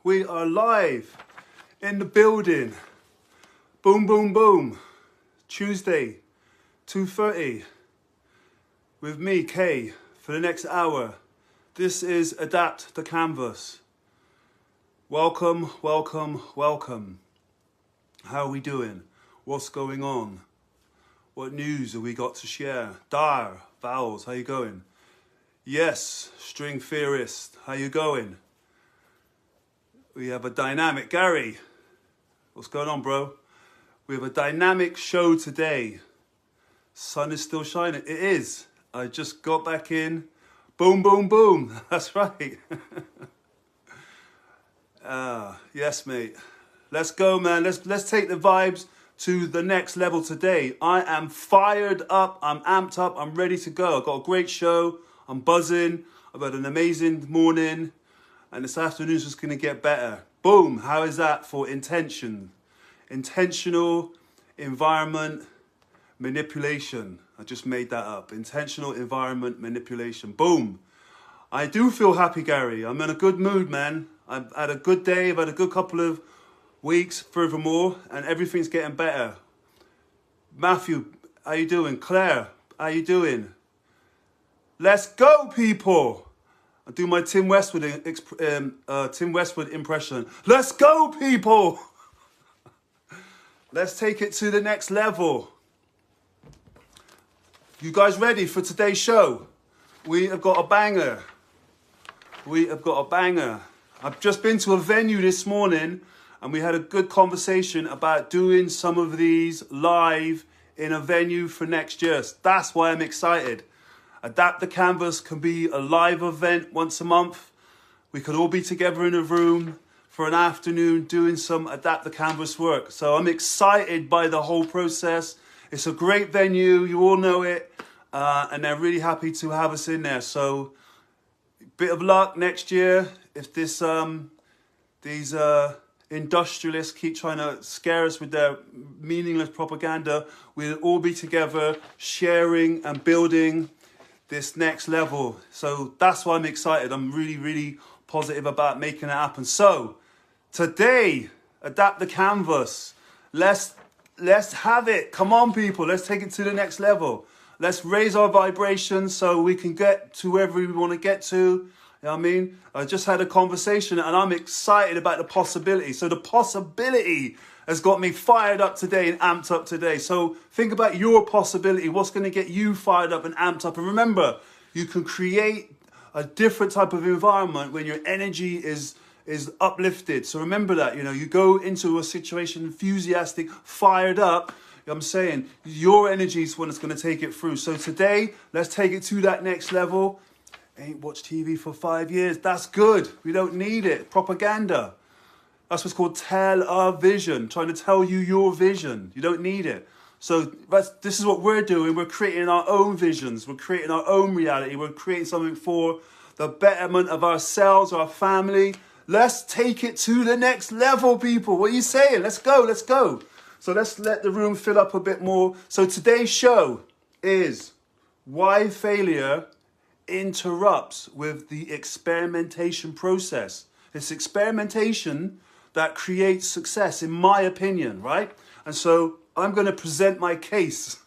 We are live in the building. Boom, boom, boom. Tuesday, 2:30. With me, Kay, for the next hour. This is Adapt the Canvas. Welcome, welcome, welcome. How are we doing? What's going on? What news have we got to share? Dar, Vowels, how you going? Yes, String Theorist, how you going? We have a dynamic, Gary. What's going on, bro? We have a dynamic show today. Sun is still shining. It is. I just got back in. Boom, boom, boom. That's right. Yes, mate. Let's go, man. Let's take the vibes to the next level today. I am fired up. I'm amped up. I'm ready to go. I've got a great show. I'm buzzing. I've had an amazing morning. And this afternoon's just going to get better. Boom. How is that for intention? Intentional environment manipulation. I just made that up. Intentional environment manipulation. Boom. I do feel happy, Gary. I'm in a good mood, man. I've had a good day. I've had a good couple of weeks, furthermore, and everything's getting better. Matthew, how you doing? Claire, how you doing? Let's go, people. I'll do my Tim Westwood impression. Let's go, people. Let's take it to the next level. You guys ready for today's show? We have got a banger. We have got a banger. I've just been to a venue this morning and we had a good conversation about doing some of these live in a venue for next year. That's why I'm excited. Adapt the Canvas can be a live event once a month. We could all be together in a room for an afternoon doing some Adapt the Canvas work. So I'm excited by the whole process. It's a great venue, you all know it, and they're really happy to have us in there. So bit of luck next year if these industrialists keep trying to scare us with their meaningless propaganda. We'll all be together sharing and building this next level. So that's why I'm excited. I'm really, really positive about making it happen. So today, Adapt the Canvas. Let's have it. Come on, people. Let's take it to the next level. Let's raise our vibrations so we can get to wherever we want to get to. You know what I mean? I just had a conversation and I'm excited about the possibility. So the possibility has got me fired up today and amped up today. So think about your possibility. What's going to get you fired up and amped up? And remember, you can create a different type of environment when your energy is uplifted. So remember that, you go into a situation enthusiastic, fired up. I'm saying your energy is what is going to take it through. So today, let's take it to that next level. Ain't watched TV for 5 years. That's good. We don't need it. Propaganda. That's what's called television, trying to tell you your vision. You don't need it. So this is what we're doing. We're creating our own visions. We're creating our own reality. We're creating something for the betterment of ourselves, our family. Let's take it to the next level, people. What are you saying? Let's go. Let's go. So let's let the room fill up a bit more. So today's show is why failure interrupts with the experimentation process. It's experimentation that creates success, in my opinion, right? And so I'm going to present my case.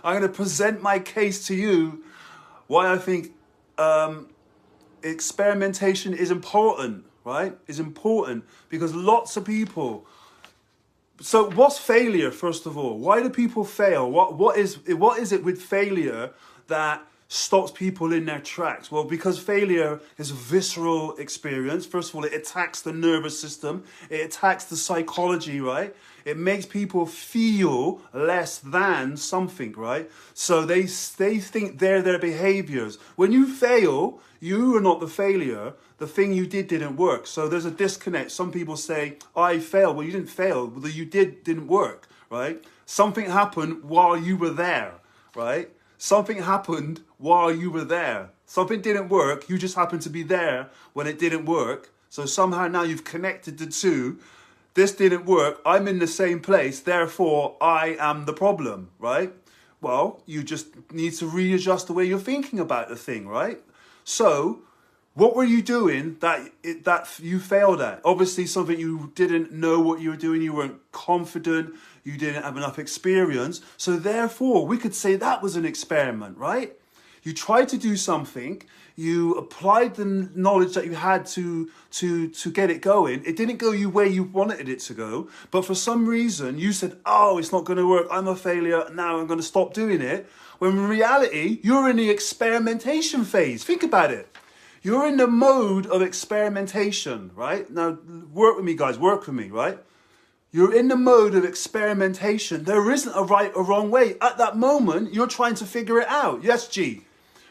I'm going to present my case to you why I think experimentation is important, right? Is important because lots of people. So what's failure, first of all? Why do people fail? What is it with failure that stops people in their tracks? Well, because failure is a visceral experience. First of all, it attacks the nervous system. It attacks the psychology, right? It makes people feel less than something, right? So they think they're their behaviors. When you fail, you are not the failure. The thing you did didn't work. So there's a disconnect. Some people say, I failed. Well, you didn't fail. What you didn't work, right? Something happened while you were there, right? Something happened while you were there. Something didn't work. You just happened to be there when it didn't work. So somehow now you've connected the two. This didn't work. I'm in the same place. Therefore, I am the problem, right? Well, you just need to readjust the way you're thinking about the thing, right? So What were you doing that you failed at? Obviously something you didn't know what you were doing, you weren't confident, you didn't have enough experience. So therefore, we could say that was an experiment, right? You tried to do something, you applied the knowledge that you had to get it going. It didn't go you where you wanted it to go, but for some reason you said, oh, it's not going to work, I'm a failure, now I'm going to stop doing it. When in reality, you're in the experimentation phase. Think about it. You're in the mode of experimentation, right? Now, work with me, guys, work with me, right? You're in the mode of experimentation. There isn't a right or wrong way. At that moment, you're trying to figure it out. Yes, G,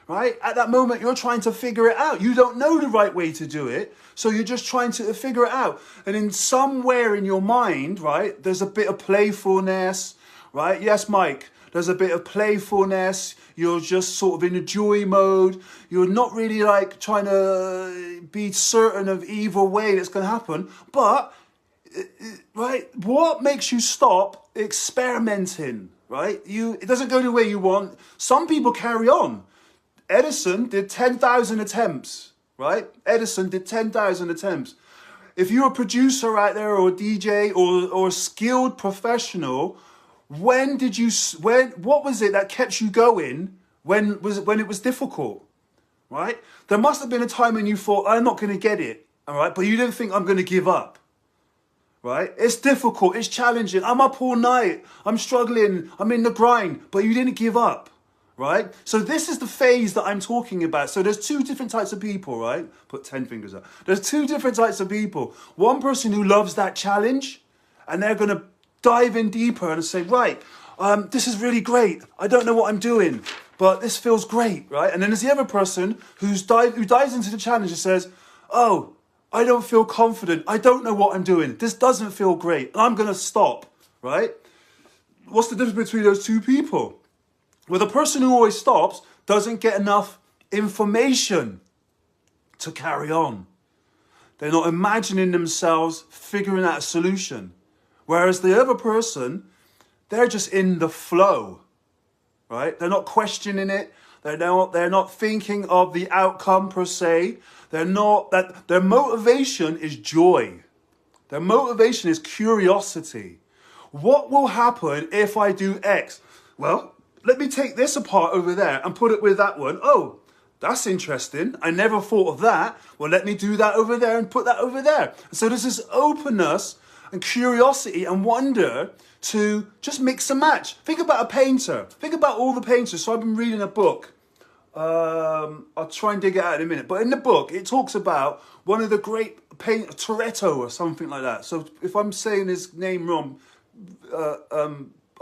right? At that moment, you're trying to figure it out. You don't know the right way to do it, so you're just trying to figure it out. And in somewhere in your mind, right, there's a bit of playfulness, right? Yes, Mike, there's a bit of playfulness. You're just sort of in a joy mode. You're not really like trying to be certain of either way that's going to happen. But, right, what makes you stop experimenting, right? It doesn't go the way you want. Some people carry on. Edison did 10,000 attempts, right? Edison did 10,000 attempts. If you're a producer out there or a DJ or a skilled professional, what was it that kept you going when it was difficult, right? There must have been a time when you thought, I'm not going to get it, all right? But you didn't think I'm going to give up, right? It's difficult, it's challenging. I'm up all night, I'm struggling, I'm in the grind, but you didn't give up, right? So this is the phase that I'm talking about. So there's two different types of people, right? Put 10 fingers up. There's two different types of people. One person who loves that challenge, and they're going to dive in deeper and say, right, this is really great. I don't know what I'm doing, but this feels great, right? And then there's the other person who dives into the challenge and says, oh, I don't feel confident. I don't know what I'm doing. This doesn't feel great. I'm going to stop, right? What's the difference between those two people? Well, the person who always stops doesn't get enough information to carry on. They're not imagining themselves figuring out a solution. Whereas the other person, they're just in the flow, right? They're not questioning it. They're not thinking of the outcome per se. Their motivation is joy. Their motivation is curiosity. What will happen if I do X? Well, let me take this apart over there and put it with that one. Oh, that's interesting. I never thought of that. Well, let me do that over there and put that over there. So there's this openness and curiosity and wonder to just mix and match. Think about a painter. Think about all the painters. So I've been reading a book. I'll try and dig it out in a minute. But in the book, it talks about one of the great painters, Toretto or something like that. So if I'm saying his name wrong,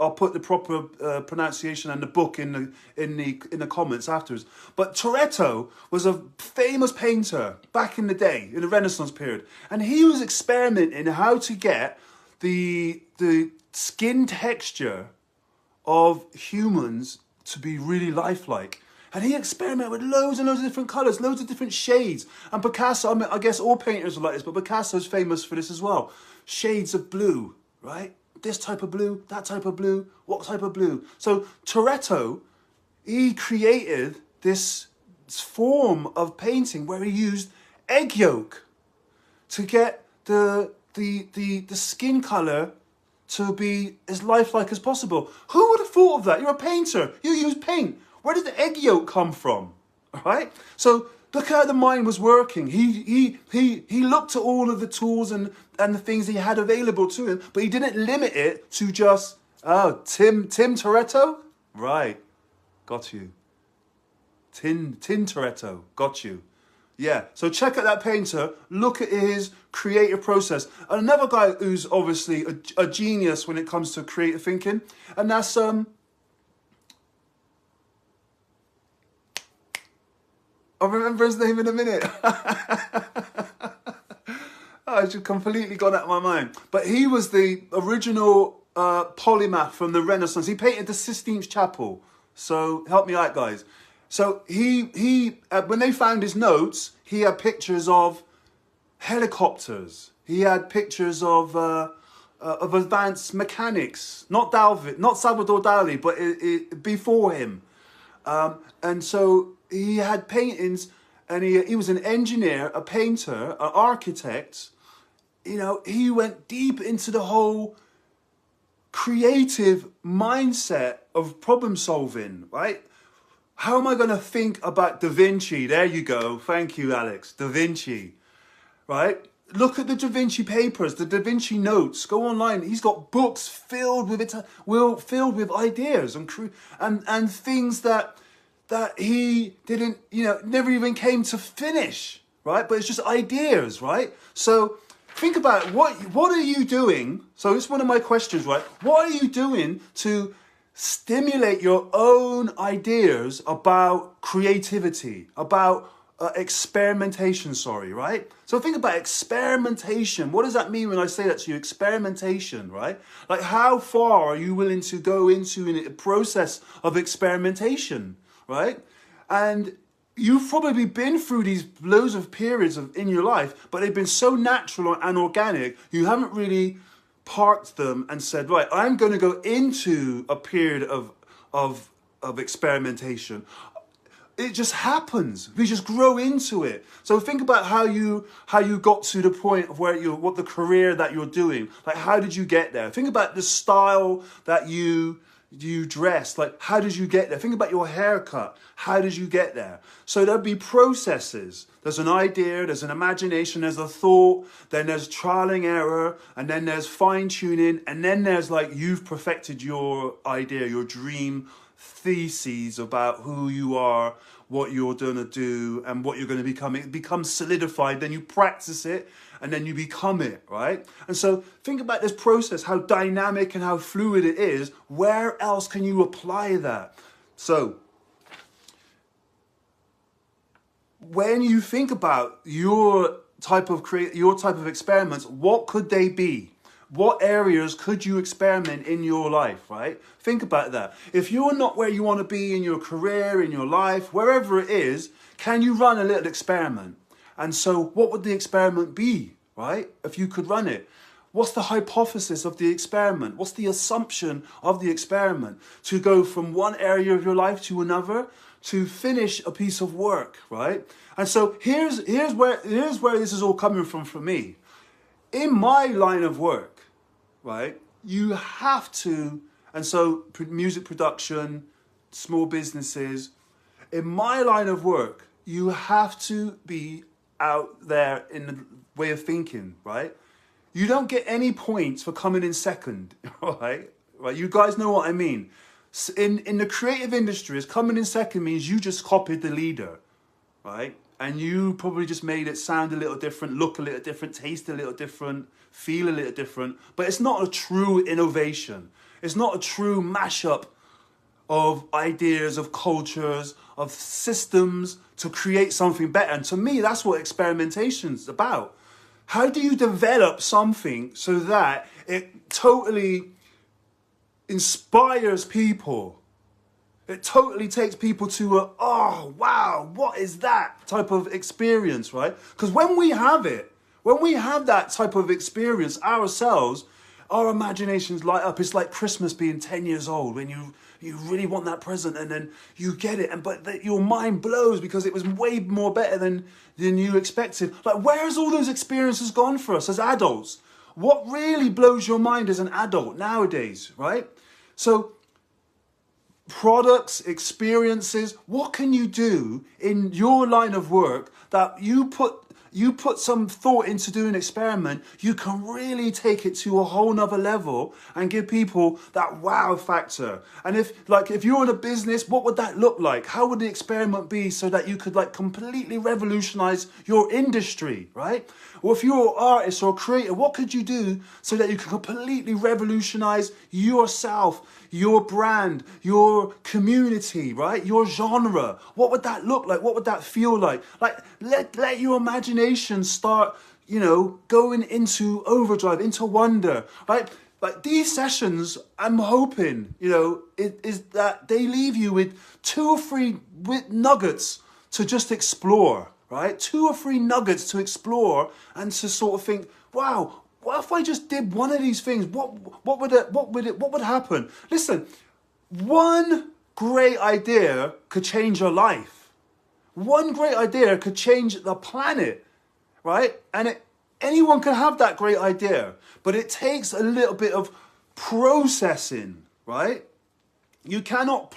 I'll put the proper pronunciation and the book in the comments afterwards. But Toretto was a famous painter back in the day, in the Renaissance period, and he was experimenting how to get the skin texture of humans to be really lifelike. And he experimented with loads and loads of different colours, loads of different shades. And Picasso, I mean, I guess all painters are like this, but Picasso's famous for this as well. Shades of blue, right? This type of blue, that type of blue, what type of blue? So Toretto, he created this form of painting where he used egg yolk to get the skin colour to be as lifelike as possible. Who would have thought of that? You're a painter, you use paint. Where did the egg yolk come from? All right? So look how the mind was working. He looked at all of the tools and the things he had available to him, but he didn't limit it to just, oh, Tim Toretto? Right, got you. Tin Toretto, got you. Yeah, so check out that painter, look at his creative process. Another guy who's obviously a genius when it comes to creative thinking, and that's I'll remember his name in a minute. I just completely gone out of my mind. But he was the original polymath from the Renaissance. He painted the Sistine Chapel. So help me out, guys. So he when they found his notes, he had pictures of helicopters. He had pictures of advanced mechanics. Not Salvador Dali, but before him. And so he had paintings and he was an engineer, a painter, an architect. You know, he went deep into the whole creative mindset of problem solving, right? How am I going to think about Da Vinci? There you go. Thank you, Alex. Da Vinci, right? Look at the Da Vinci papers, the Da Vinci notes. Go online. He's got books filled with filled with ideas and things that he didn't, you know, never even came to finish, right? But it's just ideas, right? So think about what are you doing? So it's one of my questions, right? What are you doing to stimulate your own ideas about creativity, about experimentation, right? So think about experimentation. What does that mean when I say that to you? Experimentation, right? Like, how far are you willing to go into in a process of experimentation, right? And you've probably been through these loads of periods in your life, but they've been so natural and organic, you haven't really parked them and said, right, I'm going to go into a period of experimentation. It just happens. We just grow into it. So think about how you got to the point of what the career that you're doing. Like, how did you get there? Think about the style that you dress. Like, how did you get there? Think about your haircut. How did you get there? So there'll be processes. There's an idea, there's an imagination, there's a thought, then there's trial and error, and then there's fine tuning, and then there's like, you've perfected your idea, your dream theses about who you are, what you're going to do, and what you're going to become. It becomes solidified, then you practice it, and then you become it, right? And so think about this process, how dynamic and how fluid it is. Where else can you apply that? So when you think about your type of experiments, what could they be? What areas could you experiment in your life, right? Think about that. If you're not where you want to be in your career, in your life, wherever it is, can you run a little experiment? And so what would the experiment be, right? If you could run it. What's the hypothesis of the experiment? What's the assumption of the experiment? To go from one area of your life to another, to finish a piece of work, right? And so here's where this is all coming from for me. In my line of work, right, you have to, and so music production, small businesses, in my line of work, you have to be out there in the way of thinking, right? You don't get any points for coming in second, right? Right? You guys know what I mean. In the creative industries, coming in second means you just copied the leader, right? And you probably just made it sound a little different, look a little different, taste a little different, feel a little different. But it's not a true innovation. It's not a true mashup of ideas, of cultures, of systems to create something better. And to me, that's what experimentation's about. How do you develop something so that it totally inspires people? It totally takes people to a, oh, wow, what is that type of experience, right? Because when we have that type of experience ourselves, our imaginations light up. It's like Christmas being 10 years old when you really want that present and then you get it. But your mind blows because it was way more better than you expected. Like, where's all those experiences gone for us as adults? What really blows your mind as an adult nowadays, right? So products, experiences, what can you do in your line of work that you put some thought into doing an experiment, you can really take it to a whole nother level and give people that wow factor. And if you're in a business, what would that look like? How would the experiment be so that you could completely revolutionize your industry, right? Or if you're an artist or a creator, what could you do so that you can completely revolutionize yourself, your brand, your community, right? Your genre. What would that look like? What would that feel like? Let your imagination start, going into overdrive, into wonder, right? Like these sessions, I'm hoping, is that they leave you with 2 or 3 nuggets to just explore, right? 2 or 3 nuggets to explore and to sort of think, wow, what if I just did one of these things? What would happen? Listen, one great idea could change your life. One great idea could change the planet, right? And anyone can have that great idea, but it takes a little bit of processing, right? You cannot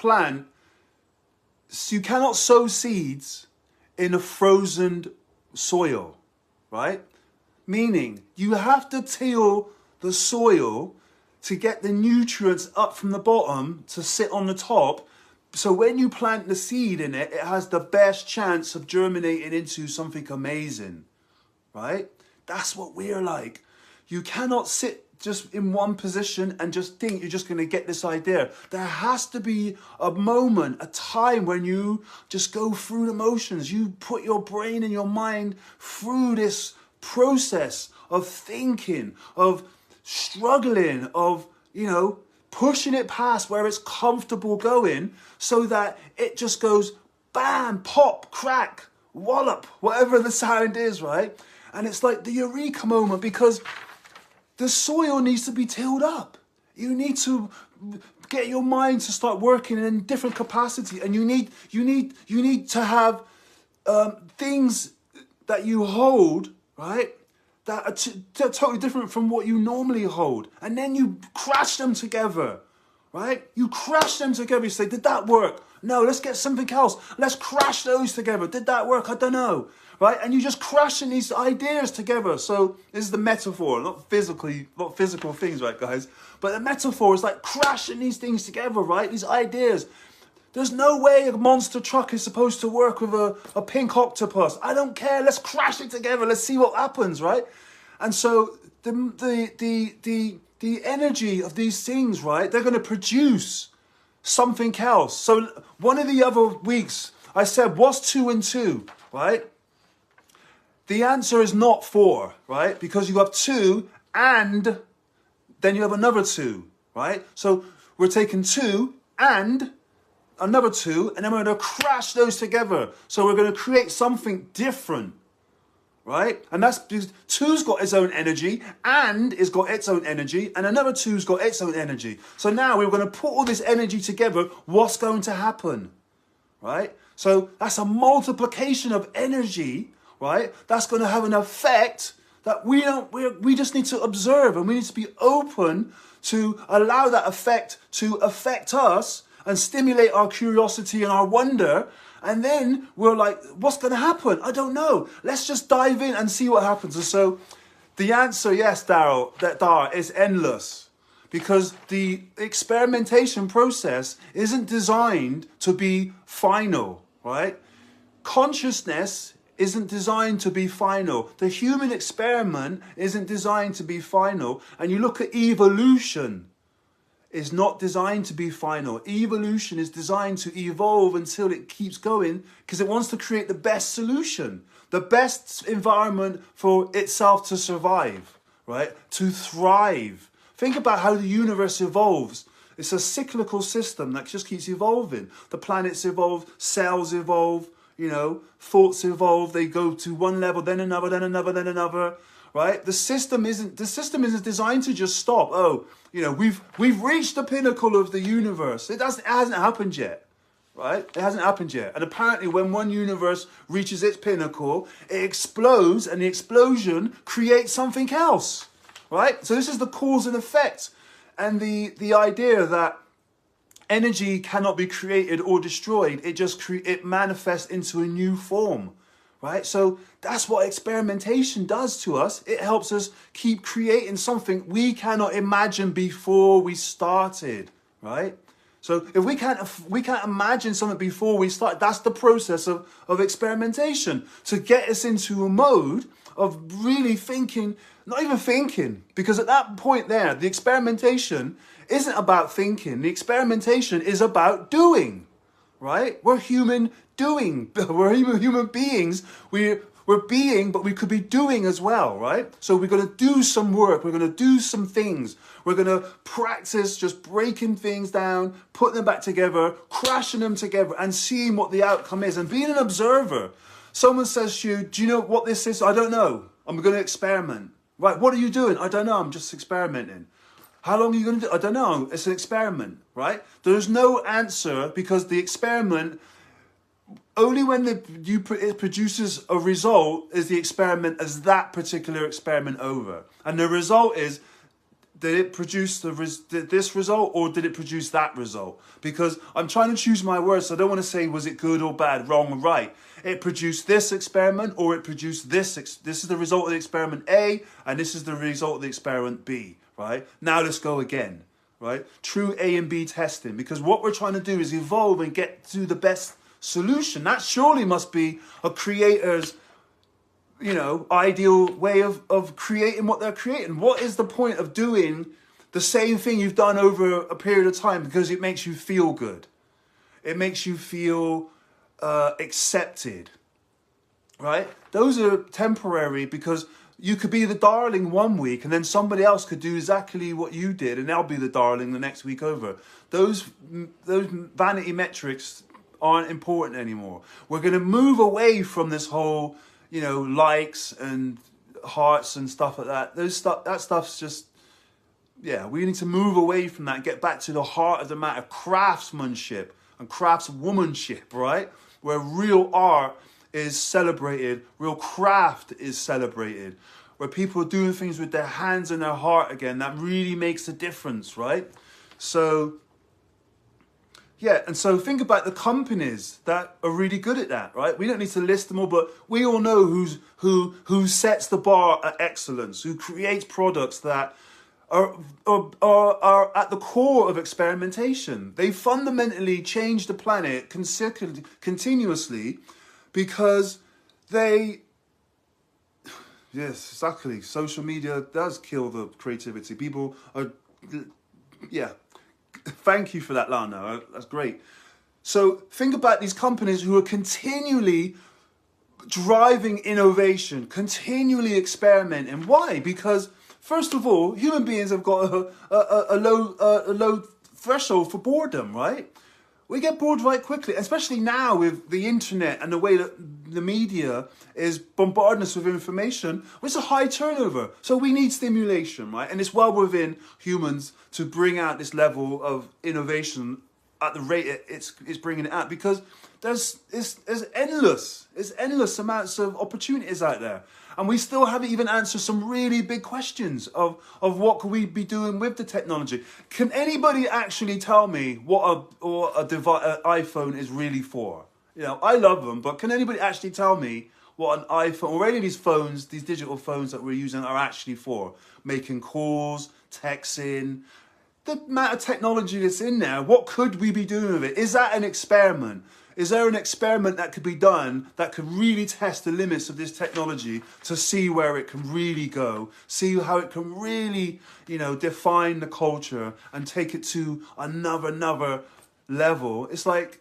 sow seeds in a frozen soil, right? Meaning you have to till the soil to get the nutrients up from the bottom to sit on the top. So when you plant the seed in it, it has the best chance of germinating into something amazing, right? That's what we're like. You cannot sit just in one position and just think you're just going to get this idea. There has to be a moment, a time when you just go through the motions. You put your brain and your mind through this process of thinking, of struggling, of, pushing it past where it's comfortable going, so that it just goes bam, pop, crack, wallop, whatever the sound is, right? And it's like the eureka moment, because the soil needs to be tilled up. You need to get your mind to start working in different capacity, and you need to have things that you hold, right, that are totally different from what you normally hold. And then you crash them together, right? You crash them together. You say, did that work? No, let's get something else. Let's crash those together. Did that work? I don't know, right? And you just crashing these ideas together. So this is the metaphor, not physical things, right, guys? But the metaphor is like crashing these things together, right? These ideas. There's no way a monster truck is supposed to work with a pink octopus. I don't care. Let's crash it together. Let's see what happens, right? And so the energy of these things, right, they're going to produce something else. So one of the other weeks, I said, what's 2 and 2, right? The answer is not 4, right? Because you have 2 and then you have another 2, right? So we're taking 2 and another 2, and then we're going to crash those together. So we're going to create something different, right? And that's because 2's got its own energy, and it's got its own energy, and another 2's got its own energy. So now we're going to put all this energy together. What's going to happen, right? So that's a multiplication of energy, right? That's going to have an effect that we just need to observe, and we need to be open to allow that effect to affect us and stimulate our curiosity and our wonder. And then we're like, what's going to happen? I don't know. Let's just dive in and see what happens. And so the answer, yes, Dar, is endless. Because the experimentation process isn't designed to be final, right? Consciousness isn't designed to be final. The human experiment isn't designed to be final. And you look at evolution, is not designed to be final. Evolution is designed to evolve until it keeps going, because it wants to create the best solution, the best environment for itself to survive, right? To thrive. Think about how the universe evolves. It's a cyclical system that just keeps evolving. The planets evolve, cells evolve, thoughts evolve. They go to one level, then another, then another, then another. Right? The system isn't designed to just stop. Oh, we've reached the pinnacle of the universe. It hasn't happened yet. Right? It hasn't happened yet. And apparently when one universe reaches its pinnacle, it explodes, and the explosion creates something else. Right? So this is the cause and effect. And the idea that energy cannot be created or destroyed, it manifests into a new form. Right? So that's what experimentation does to us. It helps us keep creating something we cannot imagine before we started, right? So if we can't imagine something before we start, that's the process of experimentation, to get us into a mode of really thinking, not even thinking, because at that point there, the experimentation isn't about thinking. The experimentation is about doing, right? We're human doing. We're human beings. We're being, but we could be doing as well, right? So we're going to do some work. We're going to do some things. We're going to practice just breaking things down, putting them back together, crashing them together, and seeing what the outcome is, and being an observer. Someone says to you, do you know what this is? I don't know. I'm going to experiment. Right, what are you doing? I don't know. I'm just experimenting. How long are you going to do? I don't know. It's an experiment, right? There's no answer, because the experiment only when it produces a result is the experiment, as that particular experiment over. And the result is, did it produce this result, or did it produce that result? Because I'm trying to choose my words, so I don't want to say, was it good or bad, wrong or right? It produced this experiment, or it produced this. This is the result of the experiment A, and this is the result of the experiment B, right? Now let's go again, right? True A and B testing, because what we're trying to do is evolve and get to the best solution. That surely must be a creator's, ideal way of creating what they're creating. What is the point of doing the same thing you've done over a period of time? Because it makes you feel good. It makes you feel accepted, right? Those are temporary, because you could be the darling one week and then somebody else could do exactly what you did and they'll be the darling the next week over. Those vanity metrics aren't important anymore. We're going to move away from this whole likes and hearts and stuff like that. That stuff's just, we need to move away from that and get back to the heart of the matter, craftsmanship and craftswomanship, right? Where real art is celebrated, real craft is celebrated, where people are doing things with their hands and their heart again. That really makes a difference, right? So, and so think about the companies that are really good at that, right? We don't need to list them all, but we all know who sets the bar at excellence, who creates products that are at the core of experimentation. They fundamentally change the planet continuously, because yes, exactly. Social media does kill the creativity. People are, Thank you for that, Lana. That's great. So think about these companies who are continually driving innovation, continually experimenting. Why? Because first of all, human beings have got a low threshold for boredom, right? We get bored right quickly, especially now with the internet and the way that the media is bombarding us with information. It's a high turnover, so we need stimulation, right? And it's well within humans to bring out this level of innovation at the rate it's bringing it out, because there's endless amounts of opportunities out there. And we still haven't even answered some really big questions of what could we be doing with the technology. Can anybody actually tell me what an iPhone is really for? I love them, but can anybody actually tell me what an iPhone, or any of these phones, these digital phones that we're using, are actually for? Making calls, texting, the amount of technology that's in there, what could we be doing with it? Is that an experiment? Is there an experiment that could be done that could really test the limits of this technology to see where it can really go, see how it can really, define the culture and take it to another level? It's like,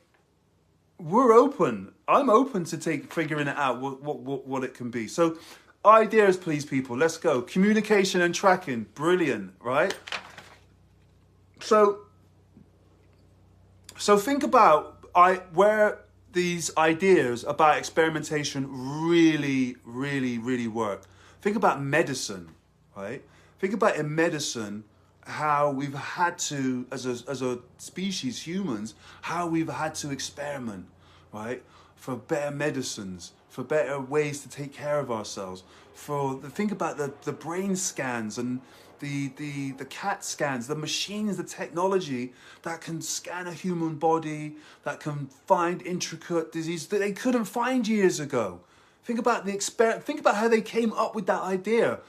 we're open. I'm open to figuring it out, what it can be. So ideas, please, people. Let's go. Communication and tracking. Brilliant, right? So think about where these ideas about experimentation really, really, really work. Think about medicine, right? Think about in medicine how we've had to, as a species, humans, how we've had to experiment, right? For better medicines, for better ways to take care of ourselves. Think about the brain scans and the CAT scans, the machines, the technology that can scan a human body, that can find intricate diseases that they couldn't find years ago. Think about think about how they came up with that idea,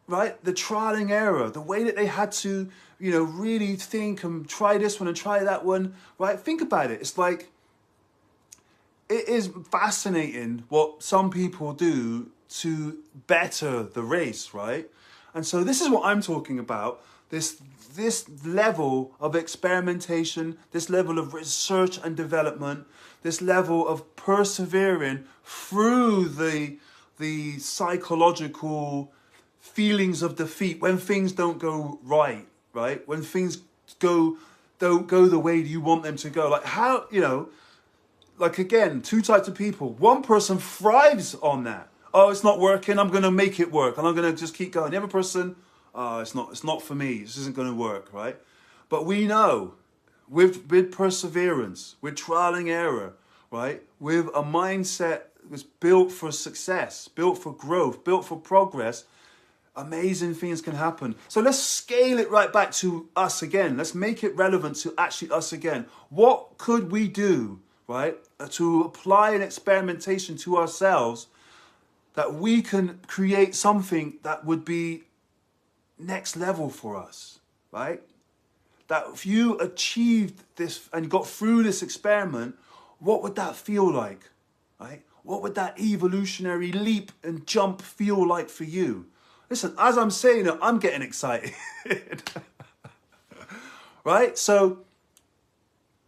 right? The trial and error, the way that they had to, really think and try this one and try that one, right? Think about it. It's like, it is fascinating what some people do to better the race, right? And so this is what I'm talking about, this level of experimentation, this level of research and development, this level of persevering through the psychological feelings of defeat when things don't go right? When things don't go the way you want them to go. Like how, like again, two types of people. One person thrives on that. Oh, it's not working, I'm going to make it work, and I'm going to just keep going. The other person, it's not for me, this isn't going to work, right? But we know, with perseverance, with trial and error, right? With a mindset that's built for success, built for growth, built for progress, amazing things can happen. So let's scale it right back to us again. Let's make it relevant to actually us again. What could we do, right, to apply an experimentation to ourselves that we can create something that would be next level for us, right? That if you achieved this and got through this experiment, what would that feel like, right? What would that evolutionary leap and jump feel like for you? Listen, as I'm saying it, I'm getting excited, right? So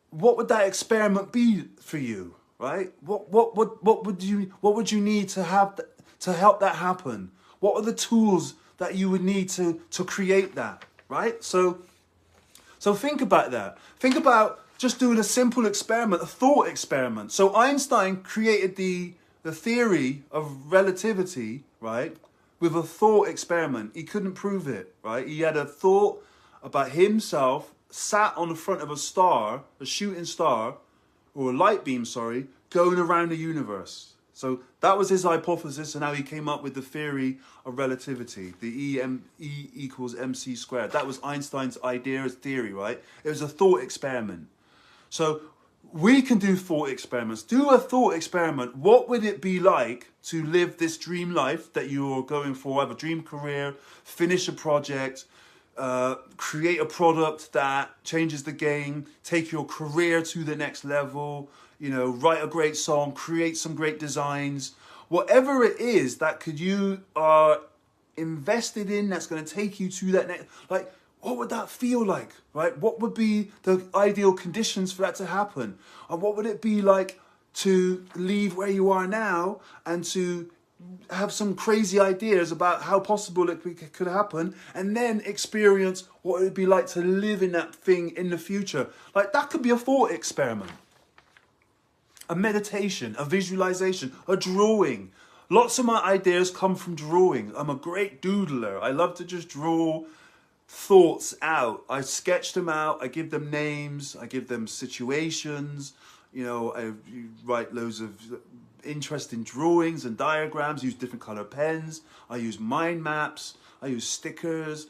what would that experiment be for you, right? What would you need to have to help that happen? What are the tools that you would need to create that, right? So think about that. Think about just doing a simple experiment, a thought experiment. So Einstein created the theory of relativity, right, with a thought experiment. He couldn't prove it, right? He had a thought about himself sat on the front of a star, a shooting star, or a light beam, sorry, going around the universe. So that was his hypothesis, and how he came up with the theory of relativity, the E equals mc squared. That was Einstein's idea as theory, right? It was a thought experiment. So we can do thought experiments. Do a thought experiment. What would it be like to live this dream life that you're going for? Have a dream career, finish a project, create a product that changes the game, take your career to the next level, you know, write a great song, create some great designs, whatever it is that you are invested in that's going to take you to that next, like, what would that feel like, right? What would be the ideal conditions for that to happen? And what would it be like to leave where you are now and to have some crazy ideas about how possible it could happen, and then experience what it would be like to live in that thing in the future? Like, that could be a thought experiment, a meditation, a visualization, a drawing. Lots of my ideas come from drawing. I'm a great doodler. I love to just draw thoughts out. I sketch them out. I give them names. I give them situations. You know, I write loads of interesting drawings and diagrams. Use different color pens. I use mind maps. I use stickers.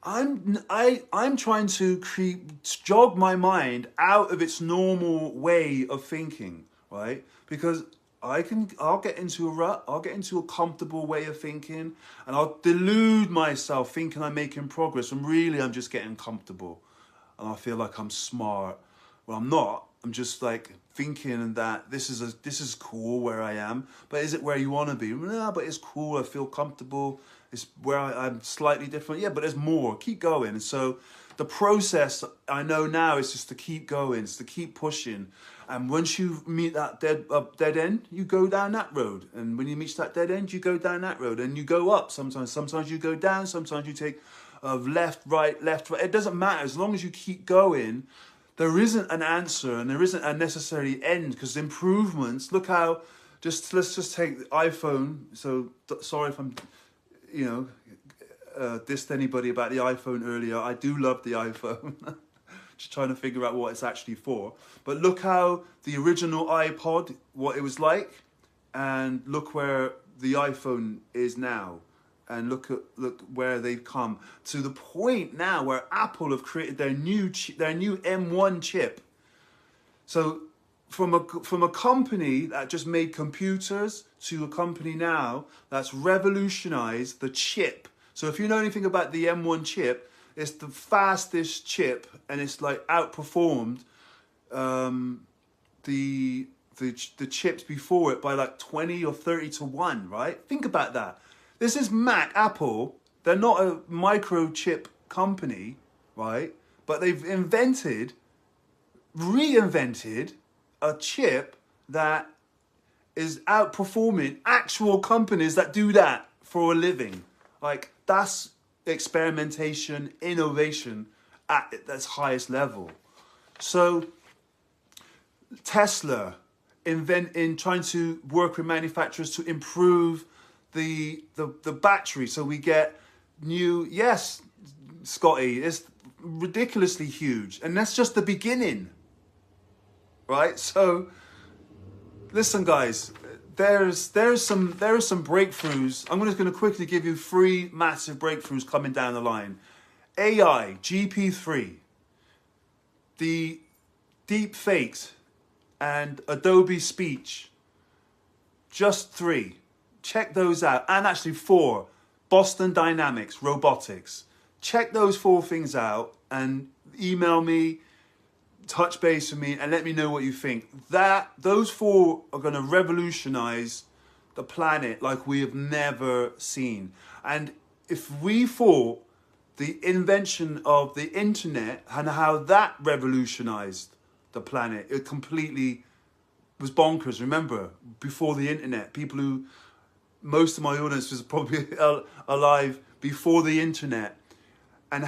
I'm trying to jog my mind out of its normal way of thinking, right? Because I'll get into a rut, I'll get into a comfortable way of thinking, and I'll delude myself thinking I'm making progress, and really I'm just getting comfortable. And I feel like I'm smart. Well, I'm not. I'm just like thinking that this is cool where I am, but is it where you want to be? No, but it's cool. I feel comfortable. It's where I'm slightly different. Yeah, but there's more. Keep going. And so the process I know now is just to keep going, it's to keep pushing. And once you meet that dead end, you go down that road. And when you reach that dead end, you go down that road, and you go up. Sometimes you go down. Sometimes you take left, right. It doesn't matter, as long as you keep going. There isn't an answer, and there isn't a necessary end, because improvements. Look how let's just take the iPhone. So sorry if I'm, dissed anybody about the iPhone earlier. I do love the iPhone. Just trying to figure out what it's actually for. But look how the original iPod, what it was like, and look where the iPhone is now. And look where they've come to the point now where Apple have created their new M1 chip. So from a company that just made computers to a company now that's revolutionized the chip. So if you know anything about the M1 chip, it's the fastest chip, and it's like outperformed the chips before it by like 20 or 30 to 1, right? Think about that. This is Apple. They're not a microchip company, right? But they've reinvented a chip that is outperforming actual companies that do that for a living. Like, that's experimentation, innovation at its highest level. So Tesla in trying to work with manufacturers to improve the battery, so we get new. Yes, Scotty, it's ridiculously huge, and that's just the beginning, right? So Listen, guys, there's some breakthroughs. I'm just going to quickly give you 3 massive breakthroughs coming down the line. AI, GP3, the deep fakes, and Adobe Speech. Just 3. Check those out. And actually 4. Boston Dynamics, robotics. Check those 4 things out and email me, touch base with me, and let me know what you think. Those 4 are going to revolutionize the planet like we have never seen. And if we thought the invention of the internet and how that revolutionized the planet, it completely was bonkers. Remember, before the internet, people who, most of my audience was probably alive before the internet, and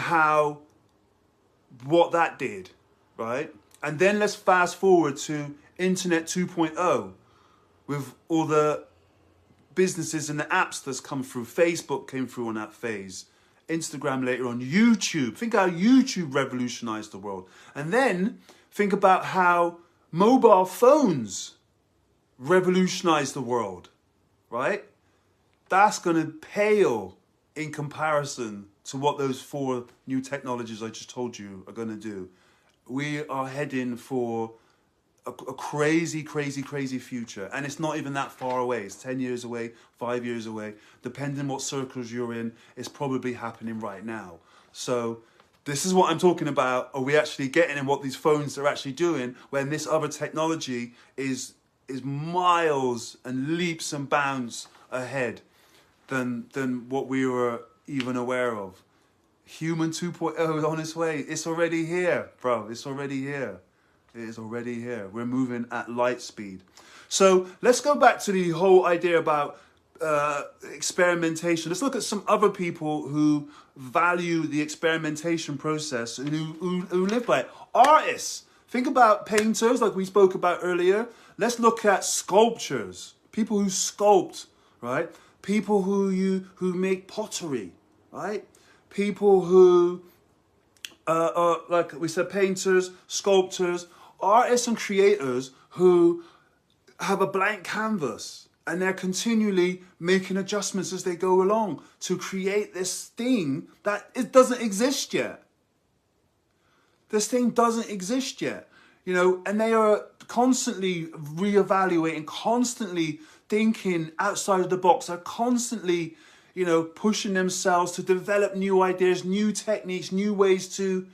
what that did, right? And then let's fast forward to Internet 2.0 with all the businesses and the apps that's come through. Facebook came through on that phase. Instagram later on. YouTube. Think how YouTube revolutionized the world. And then think about how mobile phones revolutionized the world, right? That's going to pale in comparison to what those 4 new technologies I just told you are going to do. We are heading for a crazy, crazy, crazy future. And it's not even that far away. It's 10 years away, 5 years away. Depending what circles you're in, it's probably happening right now. So this is what I'm talking about. Are we actually getting in what these phones are actually doing when this other technology is miles and leaps and bounds ahead than what we were even aware of? Human 2.0 is on its way. It's already here, bro. It's already here. It is already here. We're moving at light speed. So let's go back to the whole idea about experimentation. Let's look at some other people who value the experimentation process and who live by it. Artists. Think about painters like we spoke about earlier. Let's look at sculptures. People who sculpt, right? People who make pottery, right? People who are, like we said, painters, sculptors, artists and creators who have a blank canvas and they're continually making adjustments as they go along to create this thing that it doesn't exist yet. This thing doesn't exist yet, you know, and they are constantly reevaluating, constantly thinking outside of the box. They're constantly, you know, pushing themselves to develop new ideas, new techniques, new ways to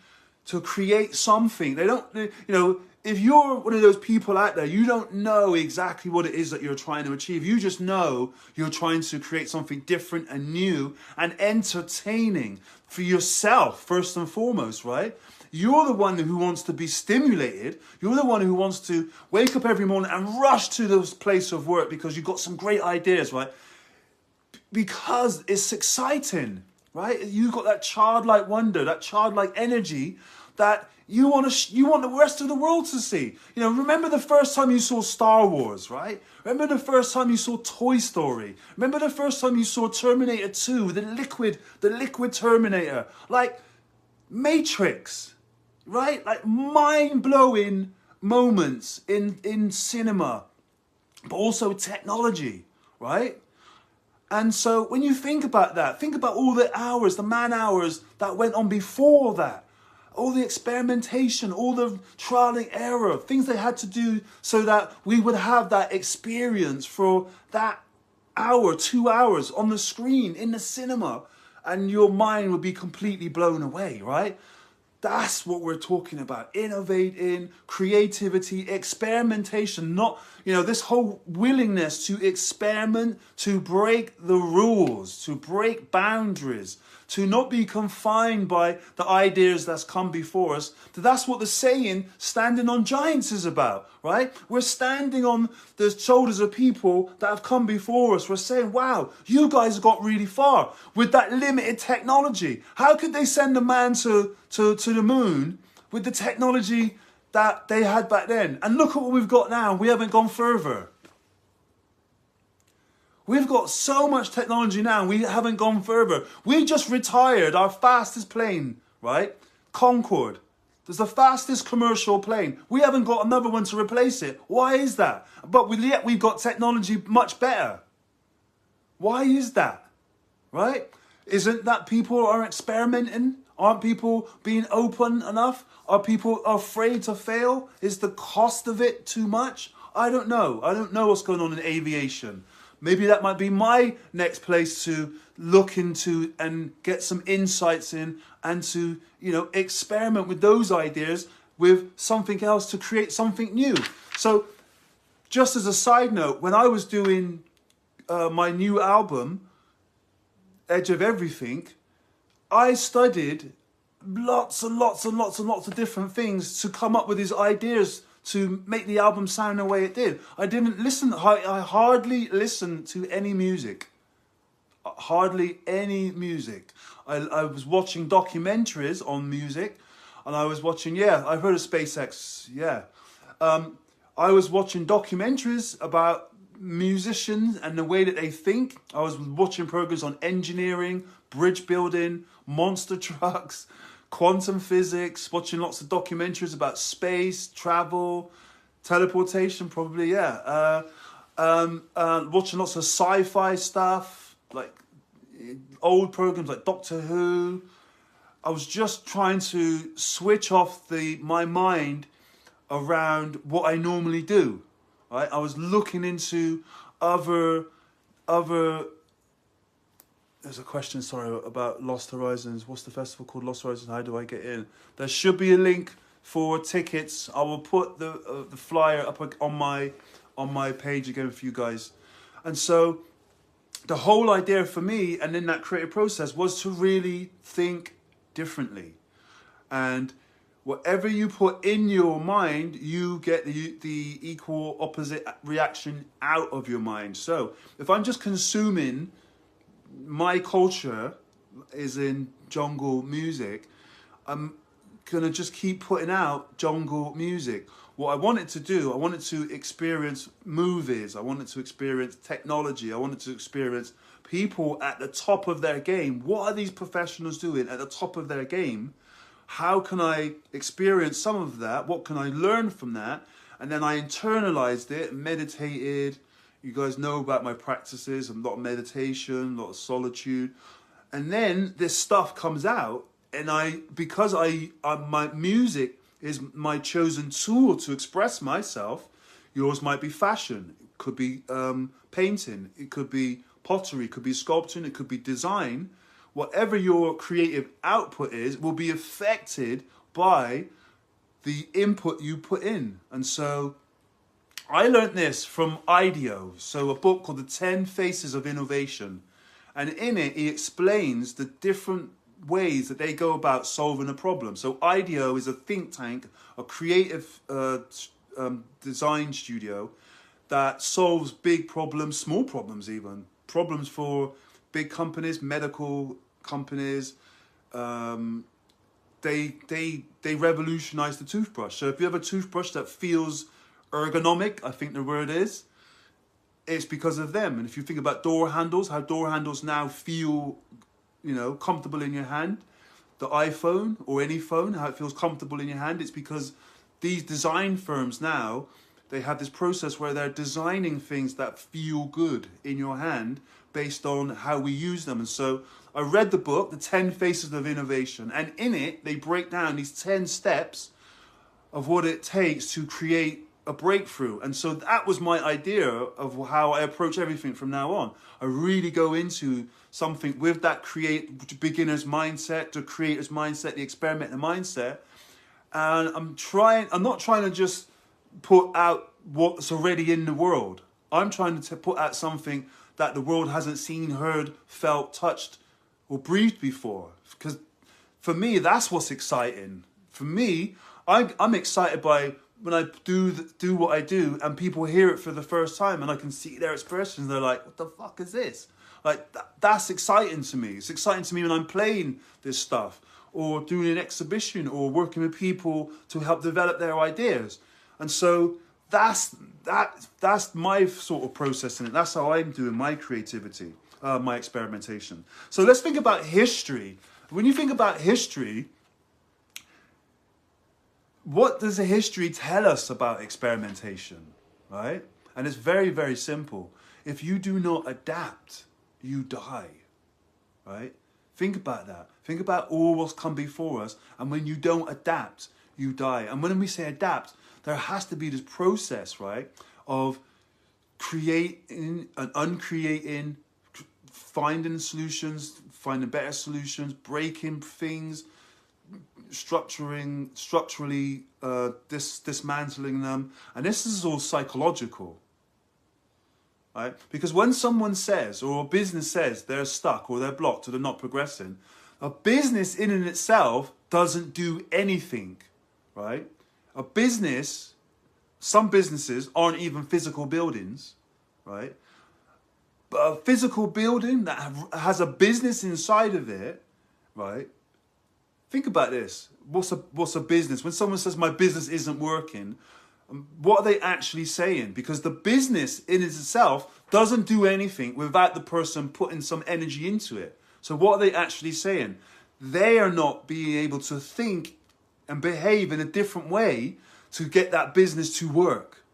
create something. They don't, you know, if you're one of those people out there, you don't know exactly what it is that you're trying to achieve. You just know you're trying to create something different and new and entertaining for yourself, first and foremost, right? You're the one who wants to be stimulated. You're the one who wants to wake up every morning and rush to this place of work because you've got some great ideas, right? Because it's exciting, right? You've got that childlike wonder, that childlike energy that you want the rest of the world to see. You know, remember the first time you saw Star Wars, right? Remember the first time you saw Toy Story? Remember the first time you saw Terminator 2, the liquid Terminator? Like Matrix, right? Like mind-blowing moments in cinema, but also technology, right? And so when you think about that, think about all the hours, the man hours that went on before that. All the experimentation, all the trial and error, things they had to do so that we would have that experience for that hour, 2 hours on the screen, in the cinema, and your mind would be completely blown away, right? That's what we're talking about. Innovating, creativity, experimentation, not, you know, this whole willingness to experiment, to break the rules, to break boundaries, to not be confined by the ideas that's come before us. That's what the saying, standing on giants, is about, right? We're standing on the shoulders of people that have come before us. We're saying, wow, you guys have got really far with that limited technology. How could they send a man to the moon with the technology that they had back then? And look at what we've got now. We haven't gone further. We've got so much technology now, we haven't gone further. We just retired our fastest plane, right? Concorde. There's the fastest commercial plane. We haven't got another one to replace it. Why is that? But yet we've got technology much better. Why is that? Right? Isn't that people are experimenting? Aren't people being open enough? Are people afraid to fail? Is the cost of it too much? I don't know. I don't know what's going on in aviation. Maybe that might be my next place to look into and get some insights in, and to, you know, experiment with those ideas with something else to create something new. So just as a side note, when I was doing my new album, Edge of Everything, I studied lots and lots and lots and lots of different things to come up with these ideas to make the album sound the way it did. I hardly listened to any music. Hardly any music. I was watching documentaries on music, and I was watching, I've heard of SpaceX, I was watching documentaries about musicians and the way that they think. I was watching programs on engineering, bridge building, monster trucks, quantum physics, watching lots of documentaries about space, travel, teleportation, probably, watching lots of sci-fi stuff, like old programs like Doctor Who. I was just trying to switch off my mind around what I normally do. Right? I was looking into other. There's a question, sorry, about Lost Horizons. What's the festival called? Lost Horizons. How do I get in? There should be a link for tickets. I will put the flyer up on my page again for you guys. And so the whole idea for me, and in that creative process, was to really think differently. And whatever you put in your mind, you get the equal opposite reaction out of your mind. So if I'm just consuming, my culture is in jungle music, I'm gonna just keep putting out jungle music. What I wanted to do, I wanted to experience movies, I wanted to experience technology, I wanted to experience people at the top of their game. What are these professionals doing at the top of their game? How can I experience some of that? What can I learn from that? And then I internalized it, meditated. You guys know about my practices, a lot of meditation, a lot of solitude. And then this stuff comes out, and because my music is my chosen tool to express myself. Yours might be fashion, it could be painting, it could be pottery, it could be sculpting, it could be design. Whatever your creative output is will be affected by the input you put in. And so I learned this from IDEO, so a book called The 10 Faces of Innovation. And in it, he explains the different ways that they go about solving a problem. So IDEO is a think tank, a creative design studio that solves big problems, small problems even. Problems for big companies, medical companies. They revolutionized the toothbrush. So if you have a toothbrush that feels ergonomic, I think the word is, it's because of them. And if you think about door handles, how door handles now feel, comfortable in your hand, the iPhone or any phone, how it feels comfortable in your hand, it's because these design firms now, they have this process where they're designing things that feel good in your hand based on how we use them. And so I read the book, The 10 Faces of Innovation, and in it, they break down these 10 steps of what it takes to create a breakthrough. And so that was my idea of how I approach everything from now on. I really go into something with that beginner's mindset, the creator's mindset, the experimenter mindset. And I'm not trying to just put out what's already in the world. I'm trying to put out something that the world hasn't seen, heard, felt, touched, or breathed before. Because for me, that's what's exciting. For me, I'm excited by when I do what I do and people hear it for the first time and I can see their expressions. They're like, what the fuck is this? Like, that's exciting to me. It's exciting to me when I'm playing this stuff or doing an exhibition or working with people to help develop their ideas. And so that's my sort of process in it. That's how I'm doing my creativity, my experimentation. So let's think about history. When you think about history, what does the history tell us about experimentation, right? And it's very, very simple. If you do not adapt, you die, right? Think about that. Think about all what's come before us. And when you don't adapt, you die. And when we say adapt, there has to be this process, right, of creating and uncreating, finding solutions, finding better solutions, breaking things, structurally dismantling them. And this is all psychological, right? Because when someone says, or a business says they're stuck or they're blocked or they're not progressing, a business in and itself doesn't do anything, right? A business, some businesses aren't even physical buildings, right? But a physical building that has a business inside of it, right? Think about this. What's a business? When someone says my business isn't working, what are they actually saying? Because the business in itself doesn't do anything without the person putting some energy into it. So what are they actually saying? They are not being able to think and behave in a different way to get that business to work,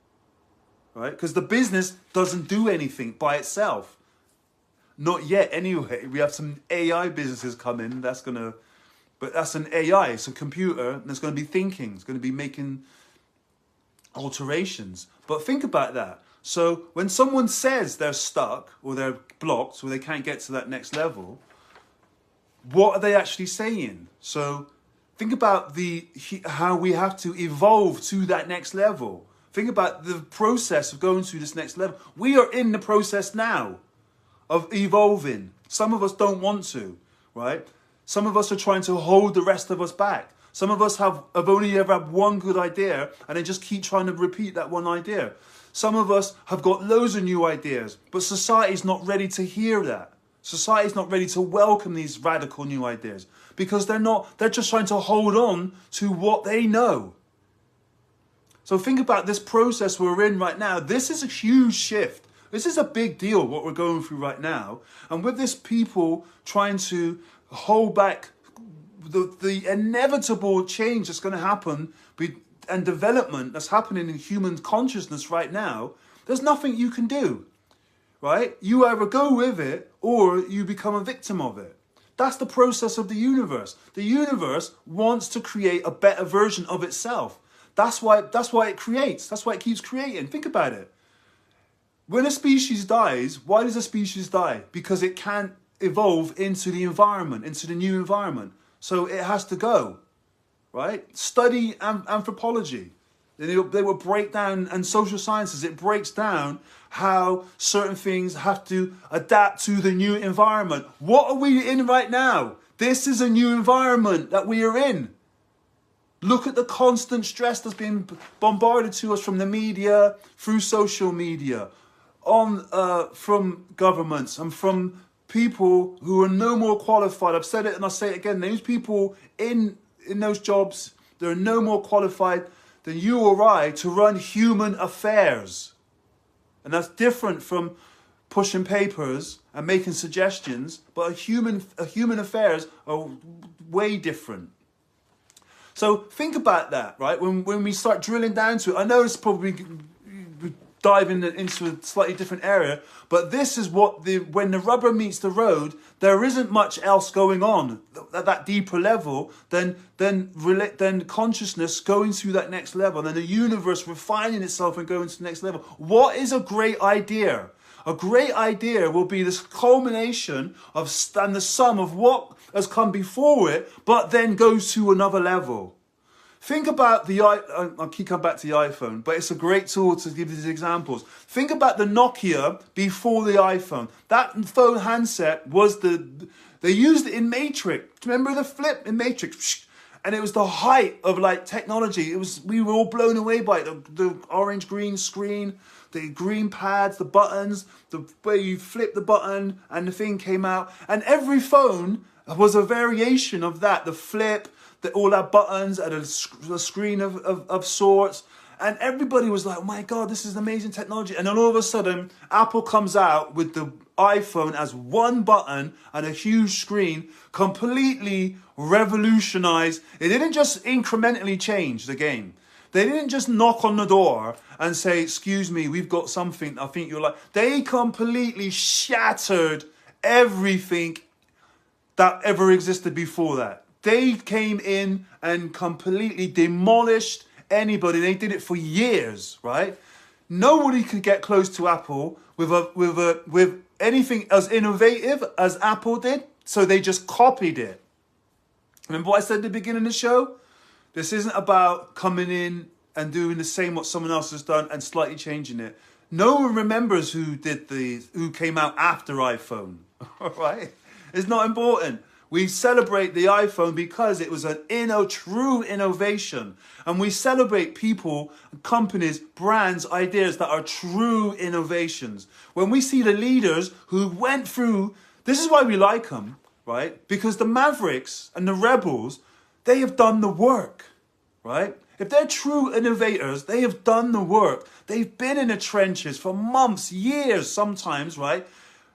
right? Because the business doesn't do anything by itself. Not yet anyway. We have some AI businesses come in, but that's an AI, it's a computer, and it's going to be thinking, it's going to be making alterations. But think about that. So when someone says they're stuck or they're blocked or they can't get to that next level, what are they actually saying? So think about how we have to evolve to that next level. Think about the process of going to this next level. We are in the process now of evolving. Some of us don't want to, right? Some of us are trying to hold the rest of us back. Some of us have only ever had one good idea and they just keep trying to repeat that one idea. Some of us have got loads of new ideas, but society's not ready to hear that. Society's not ready to welcome these radical new ideas because they're just trying to hold on to what they know. So think about this process we're in right now. This is a huge shift. This is a big deal, what we're going through right now. And with this people trying to hold back the inevitable change that's going to happen and development that's happening in human consciousness right now, there's nothing you can do, right? You either go with it or you become a victim of it. That's the process of the universe. The universe wants to create a better version of itself. That's why it creates. That's why it keeps creating. Think about it. When a species dies, why does a species die? Because it can't evolve into the environment, into the new environment. So it has to go, right? Study anthropology. They will break down, and social sciences, it breaks down how certain things have to adapt to the new environment. What are we in right now? This is a new environment that we are in. Look at the constant stress that's being bombarded to us from the media, through social media, from governments and from people who are no more qualified. I've said it and I'll say it again. Those people in those jobs, they're no more qualified than you or I to run human affairs. And that's different from pushing papers and making suggestions, but a human affairs are way different. So think about that, right? When we start drilling down to it, I know it's probably diving into a slightly different area, but this is when the rubber meets the road, there isn't much else going on at that deeper level than consciousness going to that next level, then the universe refining itself and going to the next level. What is a great idea? A great idea will be this culmination and the sum of what has come before it, but then goes to another level. Think about I'll keep coming back to the iPhone, but it's a great tool to give these examples. Think about the Nokia before the iPhone. That phone handset they used it in Matrix. Remember the flip in Matrix? And it was the height of technology. We were all blown away by it. The orange green screen, the green pads, the buttons, the way you flip the button and the thing came out. And every phone was a variation of that. The flip, all our buttons and a screen of sorts. And everybody was like, oh my God, this is amazing technology. And then all of a sudden, Apple comes out with the iPhone as one button and a huge screen completely revolutionized. It didn't just incrementally change the game. They didn't just knock on the door and say, excuse me, we've got something I think you'll like. They completely shattered everything that ever existed before that. They came in and completely demolished anybody. They did it for years, right? Nobody could get close to Apple with anything as innovative as Apple did. So they just copied it. Remember what I said at the beginning of the show? This isn't about coming in and doing the same what someone else has done and slightly changing it. No one remembers who came out after iPhone, right? It's not important. We celebrate the iPhone because it was a true innovation. And we celebrate people, companies, brands, ideas that are true innovations. When we see the leaders who went through, this is why we like them, right? Because the Mavericks and the Rebels, they have done the work, right? If they're true innovators, they have done the work. They've been in the trenches for months, years sometimes, right?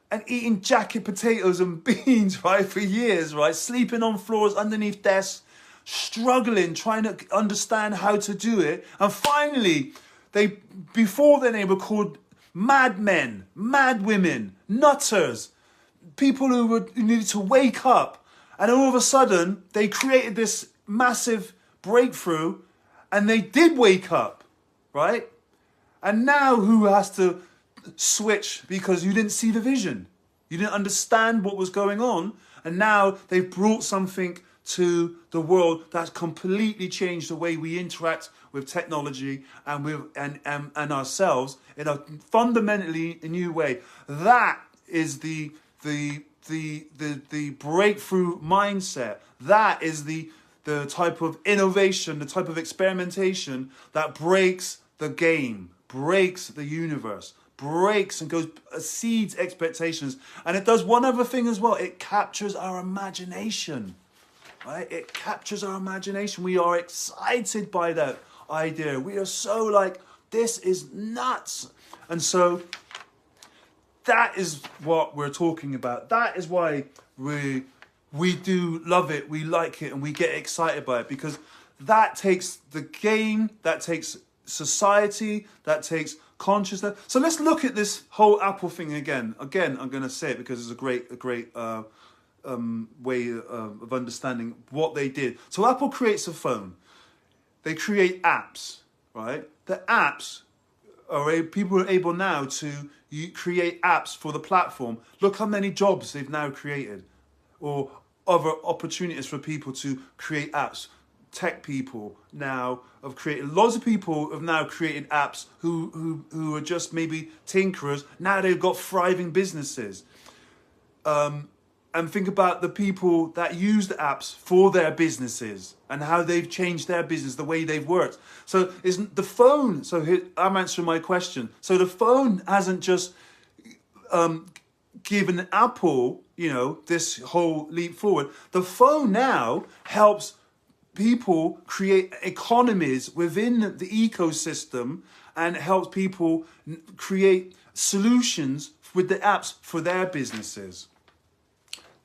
And eating jacket potatoes and beans, right, for years, right? Sleeping on floors underneath desks, struggling, trying to understand how to do it. And finally, before then they were called madmen, mad women, nutters, people who needed to wake up. And all of a sudden, they created this massive breakthrough and they did wake up, right? And now who has to switch because you didn't see the vision? You didn't understand what was going on. And now they've brought something to the world that's completely changed the way we interact with technology and with and ourselves in a fundamentally new way. That is the breakthrough mindset. That is the type of innovation, the type of experimentation that breaks the game, breaks the universe, breaks and exceeds expectations. And it does one other thing as well. It captures our imagination, right? It captures our imagination. We are excited by that idea. We are so like, this is nuts. And so that is what we're talking about. That is why we do love it, we like it, and we get excited by it, because that takes the game, that takes society, that takes consciousness. So let's look at this whole Apple thing again. Again, I'm going to say it because it's a great way of understanding what they did. So Apple creates a phone. They create apps, right? The apps people are able now to create apps for the platform. Look how many jobs they've now created, or other opportunities for people to create apps. Tech people now have created, lots of people have now created apps who are just maybe tinkerers. Now they've got thriving businesses. And think about the people that use the apps for their businesses and how they've changed their business, the way they've worked. So isn't the phone, so here, I'm answering my question. So the phone hasn't just given Apple, this whole leap forward. The phone now helps people create economies within the ecosystem and helps people create solutions with the apps for their businesses.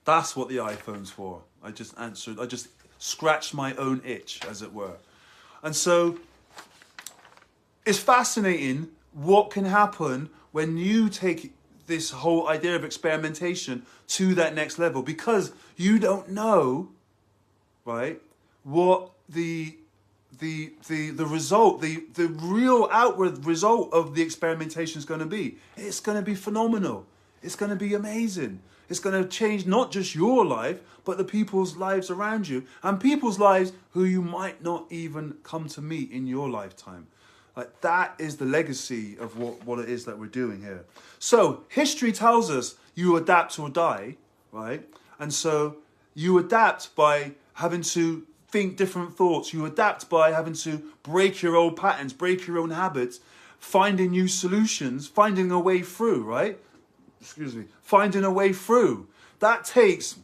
That's what the iPhone's for. I just scratched my own itch, as it were. And so it's fascinating what can happen when you take this whole idea of experimentation to that next level, because you don't know, right, what the result, the real outward result of the experimentation is going to be. It's going to be phenomenal. It's going to be amazing. It's going to change not just your life, but the people's lives around you, and people's lives who you might not even come to meet in your lifetime. Like, that is the legacy of what it is that we're doing here. So history tells us you adapt or die, right? And so you adapt by having to think different thoughts. You adapt by having to break your old patterns, break your own habits, finding new solutions, finding a way through, right? Finding a way through. That takes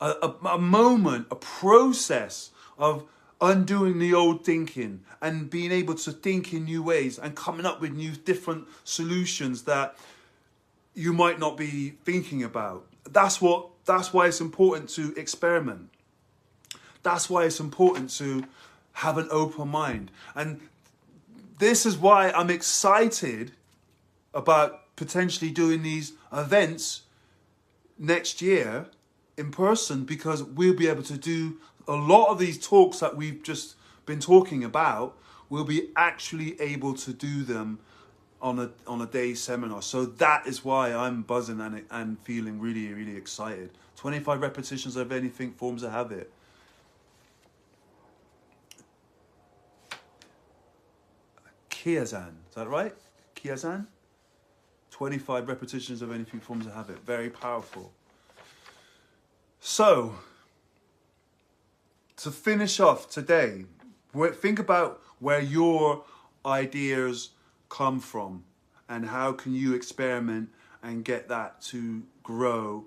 a moment, a process of undoing the old thinking and being able to think in new ways and coming up with new different solutions that you might not be thinking about. That's why it's important to experiment. That's why it's important to have an open mind. And this is why I'm excited about potentially doing these events next year in person, because we'll be able to do a lot of these talks that we've just been talking about. We'll be actually able to do them on a day seminar. So that is why I'm buzzing and feeling really, really excited. 25 repetitions of anything forms a habit. Kiyazan, is that right? Kiyazan? 25 repetitions of anything forms a habit. Very powerful. So, to finish off today, think about where your ideas come from and how can you experiment and get that to grow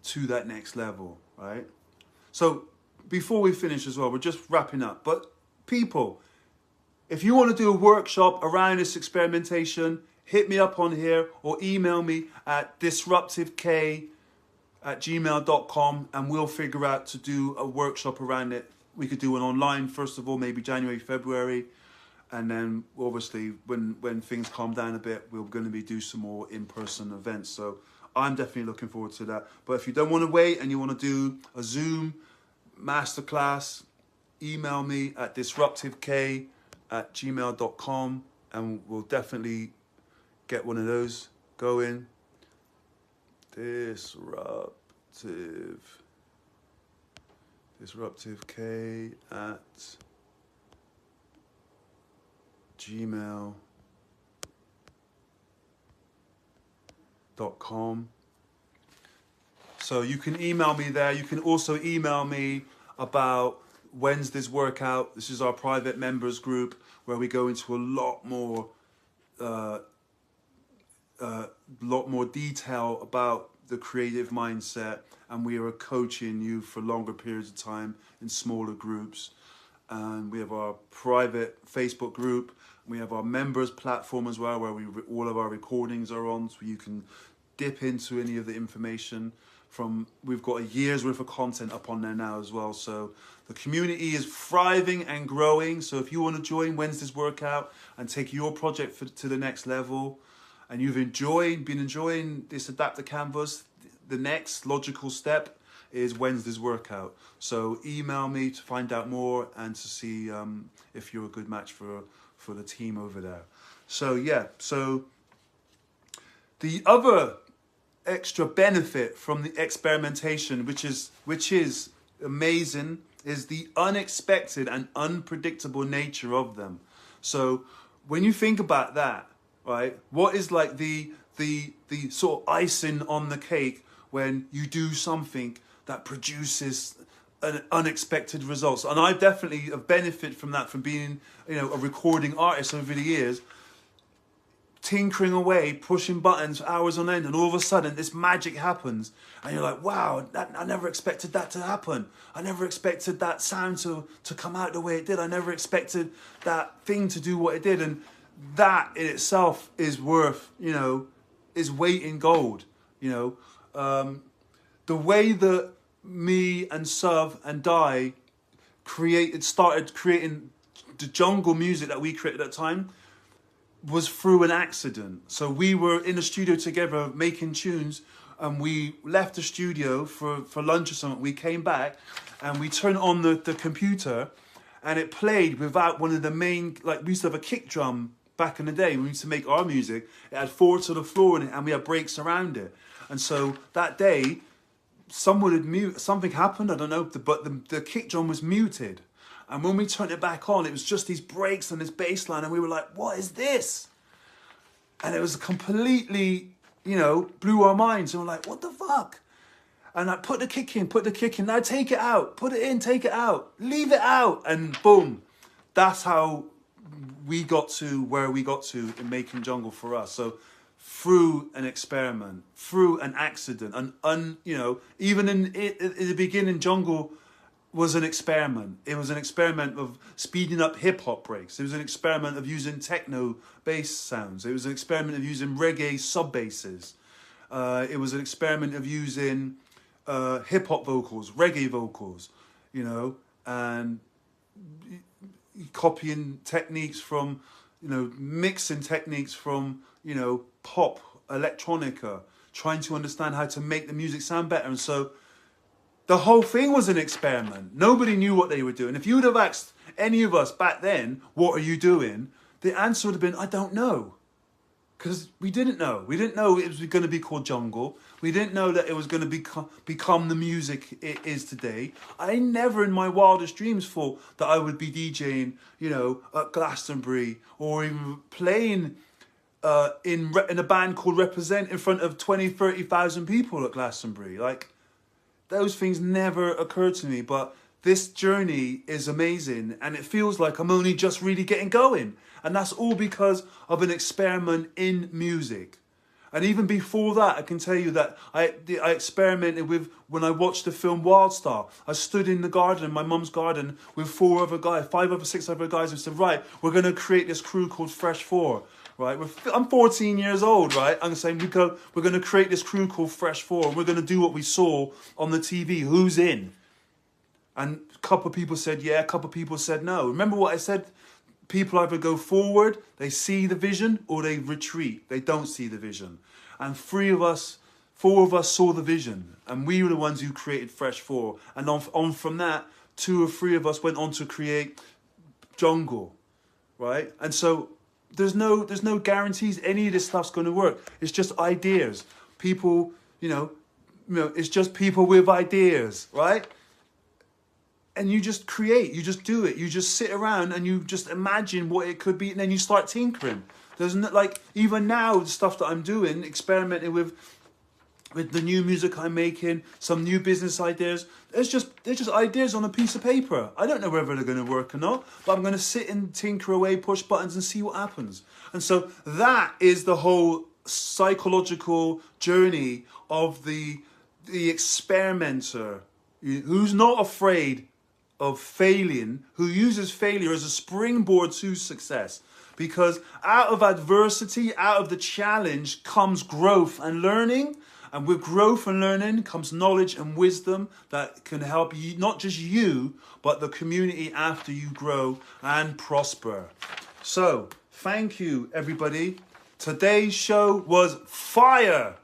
to that next level, right? So, before we finish as well, we're just wrapping up. But people, if you want to do a workshop around this experimentation, hit me up on here or email me at disruptivek@gmail.com and we'll figure out to do a workshop around it. We could do an online, first of all, maybe January, February. And then obviously when things calm down a bit, we're going to do some more in-person events. So I'm definitely looking forward to that. But if you don't want to wait and you want to do a Zoom masterclass, email me at disruptivek@gmail.com and we'll definitely get one of those going. disruptivek@gmail.com. So you can email me there. You can also email me about Wednesday's workout. This is our private members group where we go into a lot more detail about the creative mindset, and we are coaching you for longer periods of time in smaller groups. And we have our private Facebook group. We have our members platform as well, where all of our recordings are on, so you can dip into any of the information from. We've got a year's worth of content up on there now as well. So the community is thriving and growing. So if you want to join Wednesday's workout and take your project to the next level, and you've been enjoying this Adapt to Canvas, the next logical step is Wednesday's workout. So email me to find out more and to see if you're a good match for the team over there. So yeah, so the other extra benefit from the experimentation, which is amazing, is the unexpected and unpredictable nature of them. So when you think about that, right, what is like the sort of icing on the cake when you do something that produces an unexpected results? And I definitely have benefited from that, from being, a recording artist over the years, tinkering away, pushing buttons for hours on end, and all of a sudden this magic happens, and you're like, wow, I never expected that to happen. I never expected that sound to come out the way it did. I never expected that thing to do what it did. And that in itself is worth, is weight in gold. The way that me and Suv and Dai started creating the jungle music that we created at the time was through an accident. So we were in the studio together making tunes, and we left the studio for lunch or something. We came back and we turned on the computer, and it played without one of the main, like we used to have a kick drum back in the day when we used to make our music. It had 4 to the floor in it, and we had breaks around it. And so that day, something happened, I don't know, but the kick drum was muted. And when we turned it back on, it was just these breaks and this bass line, and we were like, what is this? And it was completely, blew our minds. And we're like, what the fuck? And I put the kick in, now take it out, put it in, take it out, leave it out, and boom. That's how we got to where we got to in making jungle for us. So through an experiment, through an accident, even in the beginning, jungle was an experiment. It was an experiment of speeding up hip-hop breaks. It was an experiment of using techno bass sounds. It was an experiment of using reggae sub-basses. It was an experiment of using hip hop vocals, reggae vocals, you know, and copying techniques from, you know, mixing techniques from, you know, pop, electronica, trying to understand how to make the music sound better. And so the whole thing was an experiment. Nobody knew what they were doing. If you would have asked any of us back then, what are you doing? The answer would have been, I don't know. Because we didn't know. We didn't know it was going to be called Jungle. We didn't know that it was going to become the music it is today. I never in my wildest dreams thought that I would be DJing, you know, at Glastonbury, or even playing in a band called Represent in front of 20, 30,000 people at Glastonbury. Like, those things never occurred to me. But this journey is amazing, and it feels like I'm only just really getting going. And that's all because of an experiment in music. And even before that, I can tell you that I experimented with, when I watched the film Wildstar. I stood in the garden, my mum's garden, with 6 other guys, who said, right, we're going to create this crew called Fresh 4. Right, I'm 14 years old, right? I'm saying we're going to create this crew called Fresh 4, and we're going to do what we saw on the TV. Who's in? And a couple of people said yeah, a couple of people said no. Remember what I said? People either go forward, they see the vision, or they retreat. They don't see the vision. And 4 of us saw the vision, and we were the ones who created Fresh 4. And on from that, 2 or 3 of us went on to create Jungle, right? And so there's no guarantees any of this stuff's going to work. It's just ideas. People, you know, it's just people with ideas, right? And you just create, you just do it. You just sit around and you just imagine what it could be, and then you start tinkering. There's not, like, even now, the stuff that I'm doing, experimenting with the new music I'm making, some new business ideas. They're just ideas on a piece of paper. I don't know whether they're going to work or not, but I'm going to sit and tinker away, push buttons, and see what happens. And so that is the whole psychological journey of the experimenter, who's not afraid of failing, who uses failure as a springboard to success. Because out of adversity, out of the challenge, comes growth and learning. And with growth and learning comes knowledge and wisdom that can help you, not just you, but the community after you grow and prosper. So, thank you, everybody. Today's show was fire.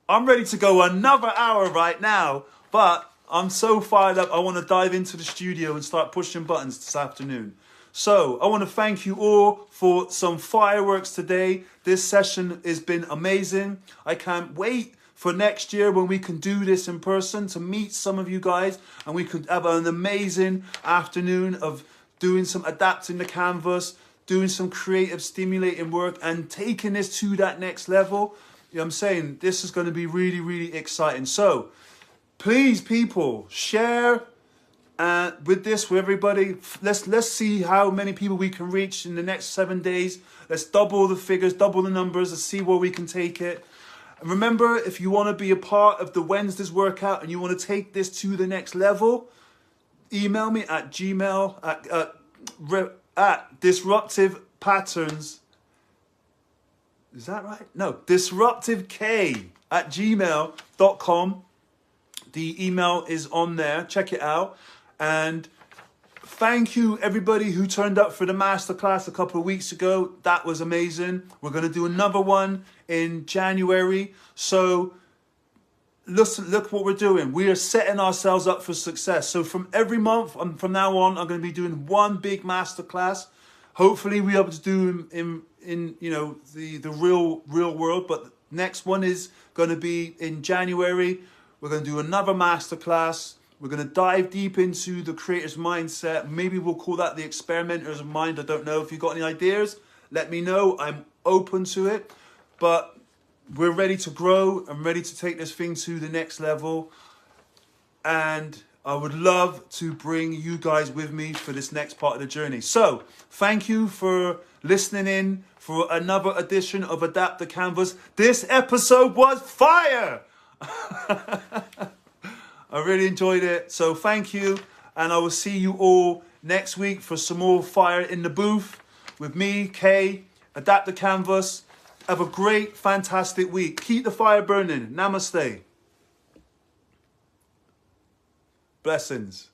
I'm ready to go another hour right now, but I'm so fired up, I want to dive into the studio and start pushing buttons this afternoon. So, I want to thank you all for some fireworks today. This session has been amazing. I can't wait for next year when we can do this in person, to meet some of you guys, and we could have an amazing afternoon of doing some adapting the canvas, doing some creative, stimulating work, and taking this to that next level. You know what I'm saying? This is going to be really, really exciting. So, please, people, share with this, with everybody. Let's see how many people we can reach in the next 7 days. Let's double the figures, double the numbers. Let's see where we can take it. And remember, if you want to be a part of the Wednesday's workout and you want to take this to the next level, email me at gmail at disruptive patterns. Is that right? No, disruptivek@gmail.com. The email is on there. Check it out. And thank you, everybody who turned up for the masterclass a couple of weeks ago. That was amazing. We're going to do another one in January. So listen, look what we're doing. We are setting ourselves up for success. So from every month, from now on, I'm going to be doing one big masterclass. Hopefully we'll be able to do in you know, the real world. But the next one is going to be in January. We're going to do another masterclass. We're going to dive deep into the creator's mindset. Maybe we'll call that the experimenter's mind. I don't know. If you've got any ideas, let me know. I'm open to it. But we're ready to grow. I'm ready to take this thing to the next level. And I would love to bring you guys with me for this next part of the journey. So, thank you for listening in for another edition of Adapt the Canvas. This episode was fire! I really enjoyed it. So thank you. And I will see you all next week for some more fire in the booth with me, Kay, Adapt the Canvas. Have a great, fantastic week. Keep the fire burning. Namaste. Blessings.